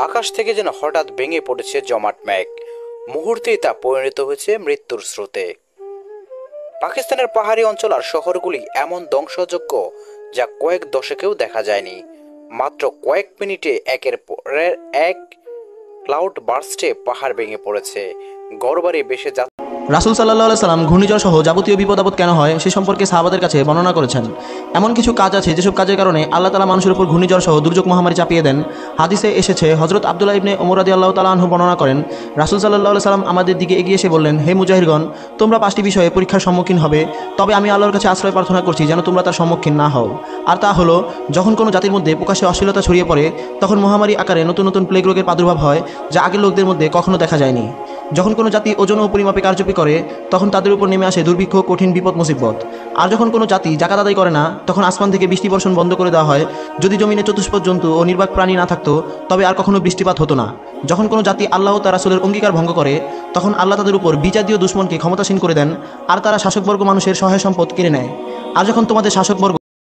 আকাশ থেকে যেন হঠাৎ ভেঙে পড়েছে জমাট মেঘ। মুহূর্তেই তা পরিণত হয়েছে মৃত্যুর স্রোতে। পাকিস্তানের পাহাড়ি অঞ্চল আর শহরগুলি এমন ধ্বংসযজ্ঞ যা কয়েক দশকেও দেখা যায়নি। মাত্র কয়েক মিনিটে একের পর এক ক্লাউড বার্স্টে পাহাড় ভেঙে পড়েছে, ঘরবাড়ি ভেসে যাচ্ছে। রাসূল সাল্লাল্লাহু আলাইহি সাল্লাম ঘূর্ণিঝড় সহ যাবতীয় বিপদ আপদ কেন হয় সে সম্পর্কে সাহাবাদের কাছে বর্ণনা করেছেন। এমন কিছু কাজ আছে যেসব কাজের কারণে আল্লাহ তাআলা মানুষের উপর ঘূর্ণিঝড় সহ দুর্যোগ মহামারী চাপিয়ে দেন। হাদিসে এসেছে, হযরত আব্দুল্লাহ ইবনে ওমর রাদিয়াল্লাহু তাআলা আনহু বর্ণনা করেন, রাসূল সাল্লাল্লাহু আলাইহি সাল্লাম আমাদের দিকে এগিয়ে এসে বললেন, হে মুজাহিরগণ, তোমরা 5টি বিষয়ে পরীক্ষার সম্মুখীন হবে, তবে আমি আল্লাহর কাছে আশ্রয় প্রার্থনা করছি যেন তোমরা তার সম্মুখীন না হও। আর তা হলো, যখন কোনো জাতির মধ্যে প্রকাশ্যে অশ্লীলতা ছড়িয়ে পড়ে, তখন মহামারী আকারে নতুন নতুন প্লেগ রোগের প্রাদুর্ভাব হয় যা আগের লোকদের মধ্যে কখনো দেখা যায়নি। যখন কোনো জাতি ওজন ও পরিমাপে কারচুপি করে, তখন তাদের উপর নেমে আসে দুর্ভিক্ষ, কঠিন বিপদ মুসিবত। আর যখন কোনো জাতি জাকাত আদায় করে না, তখন আসমান থেকে বৃষ্টি বর্ষণ বন্ধ করে দেওয়া হয়। যদি জমিনে চতুষ্পদ জন্তু ও নির্বাক প্রাণী না থাকতো, তবে আর কখনো বৃষ্টিপাত হতো না। যখন কোনো জাতি আল্লাহ ও তার রাসূলের অঙ্গীকার ভঙ্গ করে, তখন আল্লাহ তাদের উপর বিজাতীয় দুশমনকে ক্ষমতাসীন করে দেন, আর তারা শাসকবর্গ মানুষের সহায় সম্পদ কেড়ে নেয়। আর যখন তোমাদের শাসকবর্গ